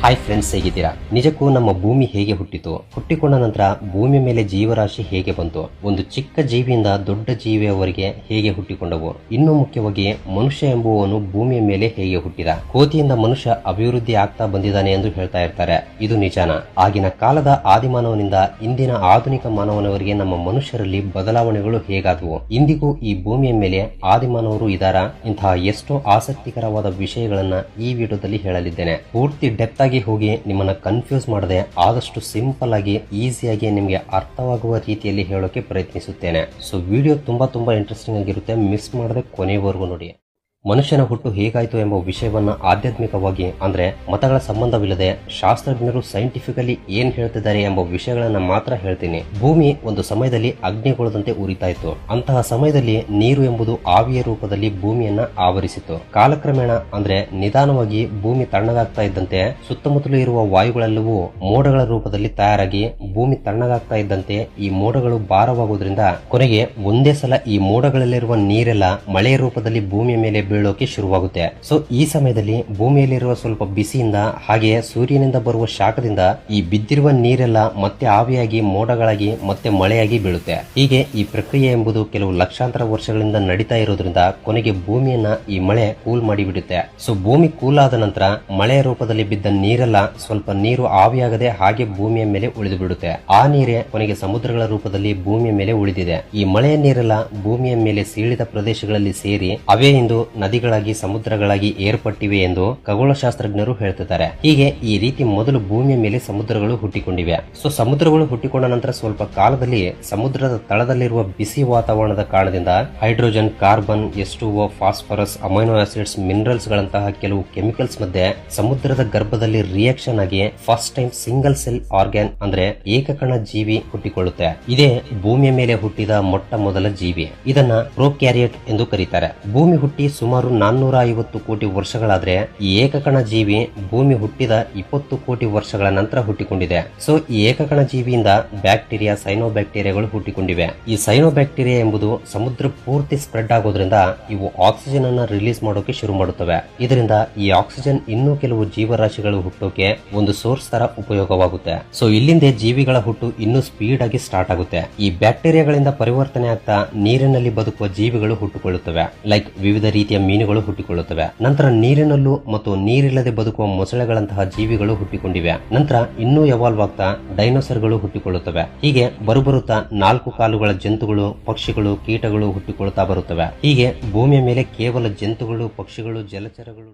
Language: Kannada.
ಹಾಯ್ ಫ್ರೆಂಡ್ಸ್, ಹೇಗಿದ್ದೀರಾ? ನಿಜಕ್ಕೂ ನಮ್ಮ ಭೂಮಿ ಹೇಗೆ ಹುಟ್ಟಿತು? ಹುಟ್ಟಿಕೊಂಡ ನಂತರ ಭೂಮಿ ಮೇಲೆ ಜೀವರಾಶಿ ಹೇಗೆ ಬಂತು? ಒಂದು ಚಿಕ್ಕ ಜೀವಿಯಿಂದ ದೊಡ್ಡ ಜೀವಿಯವರೆಗೆ ಹೇಗೆ ಹುಟ್ಟಿಕೊಂಡವು? ಇನ್ನೂ ಮುಖ್ಯವಾಗಿ ಮನುಷ್ಯ ಎಂಬುವನು ಭೂಮಿಯ ಮೇಲೆ ಹೇಗೆ ಹುಟ್ಟಿದ? ಕೋತಿಯಿಂದ ಮನುಷ್ಯ ಅಭಿವೃದ್ಧಿ ಆಗ್ತಾ ಬಂದಿದ್ದಾನೆ ಎಂದು ಹೇಳ್ತಾ ಇರ್ತಾರೆ. ಇದು ನಿಜಾನ? ಆಗಿನ ಕಾಲದ ಆದಿಮಾನವನಿಂದ ಇಂದಿನ ಆಧುನಿಕ ಮಾನವನವರೆಗೆ ನಮ್ಮ ಮನುಷ್ಯರಲ್ಲಿ ಬದಲಾವಣೆಗಳು ಹೇಗಾದವು? ಇಂದಿಗೂ ಈ ಭೂಮಿಯ ಮೇಲೆ ಆದಿಮಾನವರು ಇದ್ದಾರಾ? ಇಂತಹ ಎಷ್ಟೋ ಆಸಕ್ತಿಕರವಾದ ವಿಷಯಗಳನ್ನ ಈ ವಿಡಿಯೋದಲ್ಲಿ ಹೇಳಲಿದ್ದೇನೆ. ಪೂರ್ತಿ ಡೆಪ್ತ್ ಆಗಿ ಹೋಗಿ ನಿಮ್ಮನ್ನ ಕನ್ಫ್ಯೂಸ್ ಮಾಡದೆ ಆದಷ್ಟು ಸಿಂಪಲ್ ಆಗಿ ಈಸಿಯಾಗಿ ನಿಮಗೆ ಅರ್ಥವಾಗುವ ರೀತಿಯಲ್ಲಿ ಹೇಳೋಕೆ ಪ್ರಯತ್ನಿಸುತ್ತೇನೆ. ಸೊ ವಿಡಿಯೋ ತುಂಬಾ ಇಂಟ್ರೆಸ್ಟಿಂಗ್ ಆಗಿರುತ್ತೆ. ಮಿಸ್ ಮಾಡದೆ ಕೊನೆಯವರೆಗೂ ನೋಡಿ. ಮನುಷ್ಯನ ಹುಟ್ಟು ಹೇಗಾಯಿತು ಎಂಬ ವಿಷಯವನ್ನ ಆಧ್ಯಾತ್ಮಿಕವಾಗಿ ಅಂದ್ರೆ ಮತಗಳ ಸಂಬಂಧವಿಲ್ಲದೆ ಶಾಸ್ತ್ರಜ್ಞರು ಸೈಂಟಿಫಿಕಲಿ ಏನ್ ಹೇಳ್ತಿದ್ದಾರೆ ಎಂಬ ವಿಷಯಗಳನ್ನ ಮಾತ್ರ ಹೇಳ್ತೀನಿ. ಭೂಮಿ ಒಂದು ಸಮಯದಲ್ಲಿ ಅಗ್ನಿಗೋಳದಂತೆ ಉರಿತಾ ಇತ್ತು. ಅಂತಹ ಸಮಯದಲ್ಲಿ ನೀರು ಎಂಬುದು ಆವಿಯ ರೂಪದಲ್ಲಿ ಭೂಮಿಯನ್ನ ಆವರಿಸಿತು. ಕಾಲಕ್ರಮೇಣ ಅಂದ್ರೆ ನಿಧಾನವಾಗಿ ಭೂಮಿ ತಣ್ಣಗಾಗ್ತಾ ಇದ್ದಂತೆ ಸುತ್ತಮುತ್ತಲೂ ಇರುವ ವಾಯುಗಳೆಲ್ಲವೂ ಮೋಡಗಳ ರೂಪದಲ್ಲಿ ತಯಾರಾಗಿ ಭೂಮಿ ತಣ್ಣಗಾಗ್ತಾ ಇದ್ದಂತೆ ಈ ಮೋಡಗಳು ಭಾರವಾಗುವುದರಿಂದ ಕೊನೆಗೆ ಒಂದೇ ಸಲ ಈ ಮೋಡಗಳಲ್ಲಿರುವ ನೀರೆಲ್ಲ ಮಳೆಯ ರೂಪದಲ್ಲಿ ಭೂಮಿಯ ಮೇಲೆ ಬೀಳೋಕೆ ಶುರುವಾಗುತ್ತೆ. ಸೊ ಈ ಸಮಯದಲ್ಲಿ ಭೂಮಿಯಲ್ಲಿರುವ ಸ್ವಲ್ಪ ಬಿಸಿಯಿಂದ ಹಾಗೆಯೇ ಸೂರ್ಯನಿಂದ ಬರುವ ಶಾಖದಿಂದ ಈ ಬಿದ್ದಿರುವ ನೀರೆಲ್ಲ ಮತ್ತೆ ಆವಿಯಾಗಿ ಮೋಡಗಳಾಗಿ ಮತ್ತೆ ಮಳೆಯಾಗಿ ಬೀಳುತ್ತೆ. ಹೀಗೆ ಈ ಪ್ರಕ್ರಿಯೆ ಎಂಬುದು ಕೆಲವು ಲಕ್ಷಾಂತರ ವರ್ಷಗಳಿಂದ ನಡೀತಾ ಇರೋದ್ರಿಂದ ಕೊನೆಗೆ ಭೂಮಿಯನ್ನ ಈ ಮಳೆ ಕೂಲ್ ಮಾಡಿಬಿಡುತ್ತೆ. ಸೊ ಭೂಮಿ ಕೂಲ್ ಆದ ನಂತರ ಮಳೆಯ ರೂಪದಲ್ಲಿ ಬಿದ್ದ ನೀರೆಲ್ಲ ಸ್ವಲ್ಪ ನೀರು ಆವಿಯಾಗದೆ ಹಾಗೆ ಭೂಮಿಯ ಮೇಲೆ ಉಳಿದು ಬಿಡುತ್ತೆ. ಆ ನೀರೇ ಕೊನೆಗೆ ಸಮುದ್ರಗಳ ರೂಪದಲ್ಲಿ ಭೂಮಿಯ ಮೇಲೆ ಉಳಿದಿದೆ. ಈ ಮಳೆಯ ನೀರೆಲ್ಲ ಭೂಮಿಯ ಮೇಲೆ ಸೀಳಿದ ಪ್ರದೇಶಗಳಲ್ಲಿ ಸೇರಿ ಅವೇ ಇಂದು ನದಿಗಳಾಗಿ ಸಮುದ್ರಗಳಾಗಿ ಏರ್ಪಟ್ಟಿವೆ ಎಂದು ಖಗೋಳಶಾಸ್ತ್ರಜ್ಞರು ಹೇಳ್ತಿದ್ದಾರೆ. ಹೀಗೆ ಈ ರೀತಿ ಮೊದಲು ಭೂಮಿಯ ಮೇಲೆ ಸಮುದ್ರಗಳು ಹುಟ್ಟಿಕೊಂಡಿವೆ. ಸೊ ಸಮುದ್ರಗಳು ಹುಟ್ಟಿಕೊಂಡ ನಂತರ ಸ್ವಲ್ಪ ಕಾಲದಲ್ಲಿ ಸಮುದ್ರದ ತಳದಲ್ಲಿರುವ ಬಿಸಿ ವಾತಾವರಣದ ಕಾರಣದಿಂದ hydrogen, carbon, H2O, phosphorus, amino acids, minerals ಗಳಂತಹ ಕೆಲವು ಕೆಮಿಕಲ್ಸ್ ಮಧ್ಯೆ ಸಮುದ್ರದ ಗರ್ಭದಲ್ಲಿ ರಿಯಾಕ್ಷನ್ ಆಗಿ first time single cell organ ಅಂದ್ರೆ ಏಕಕಣ ಜೀವಿ ಹುಟ್ಟಿಕೊಳ್ಳುತ್ತೆ. ಇದೇ ಭೂಮಿಯ ಮೇಲೆ ಹುಟ್ಟಿದ ಮೊಟ್ಟ ಮೊದಲ ಜೀವಿ. ಇದನ್ನ ಪ್ರೋಕ್ಯಾರಿಯೇಟ್ ಎಂದು ಕರೀತಾರೆ. ಭೂಮಿ ಹುಟ್ಟಿ ಸುಮಾರು 450 ಕೋಟಿ ವರ್ಷಗಳಾದ್ರೆ ಈ ಏಕಕಣ ಜೀವಿ ಭೂಮಿ ಹುಟ್ಟಿದ 20 ಕೋಟಿ ವರ್ಷಗಳ ನಂತರ ಹುಟ್ಟಿಕೊಂಡಿದೆ. ಸೊ ಈ ಏಕಕಣ ಜೀವಿಯಿಂದ ಬ್ಯಾಕ್ಟೀರಿಯಾ, ಸೈನೋಬ್ಯಾಕ್ಟೀರಿಯಾಗಳು ಹುಟ್ಟಿಕೊಂಡಿವೆ. ಈ ಸೈನೋಬ್ಯಾಕ್ಟೀರಿಯಾ ಎಂಬುದು ಸಮುದ್ರ ಪೂರ್ತಿ ಸ್ಪ್ರೆಡ್ ಆಗೋದ್ರಿಂದ ಇವು ಆಕ್ಸಿಜನ್ ಅನ್ನ ರಿಲೀಸ್ ಮಾಡೋಕೆ ಶುರು ಮಾಡುತ್ತವೆ. ಇದರಿಂದ ಈ ಆಕ್ಸಿಜನ್ ಇನ್ನೂ ಕೆಲವು ಜೀವರಾಶಿಗಳು ಹುಟ್ಟೋಕೆ ಒಂದು ಸೋರ್ಸ್ ತರ ಉಪಯೋಗವಾಗುತ್ತೆ. ಸೊ ಇಲ್ಲಿಂದ ಜೀವಿಗಳ ಹುಟ್ಟು ಇನ್ನೂ ಸ್ಪೀಡ್ ಆಗಿ ಸ್ಟಾರ್ಟ್ ಆಗುತ್ತೆ. ಈ ಬ್ಯಾಕ್ಟೀರಿಯಾಗಳಿಂದ ಪರಿವರ್ತನೆ ಆಗ್ತಾ ನೀರಿನಲ್ಲಿ ಬದುಕುವ ಜೀವಿಗಳು ಹುಟ್ಟುಕೊಳ್ಳುತ್ತವೆ. ಲೈಕ್ ವಿವಿಧ ರೀತಿಯ ಮೀನುಗಳು ಹುಟ್ಟಿಕೊಳ್ಳುತ್ತವೆ. ನಂತರ ನೀರಿನಲ್ಲೂ ಮತ್ತು ನೀರಿಲ್ಲದೆ ಬದುಕುವ ಮೊಸಳೆಗಳಂತಹ ಜೀವಿಗಳು ಹುಟ್ಟಿಕೊಂಡಿವೆ. ನಂತರ ಇನ್ನೂ ಎವಾಲ್ವ್ ಆಗ್ತಾ ಡೈನೋಸರ್ಗಳು ಹುಟ್ಟಿಕೊಳ್ಳುತ್ತವೆ. ಹೀಗೆ ಬರುತ್ತಾ 4 ಕಾಲುಗಳ ಜಂತುಗಳು, ಪಕ್ಷಿಗಳು, ಕೀಟಗಳು ಹುಟ್ಟಿಕೊಳ್ಳುತ್ತಾ ಬರುತ್ತವೆ. ಹೀಗೆ ಭೂಮಿಯ ಮೇಲೆ ಕೇವಲ ಜಂತುಗಳು, ಪಕ್ಷಿಗಳು, ಜಲಚರಗಳು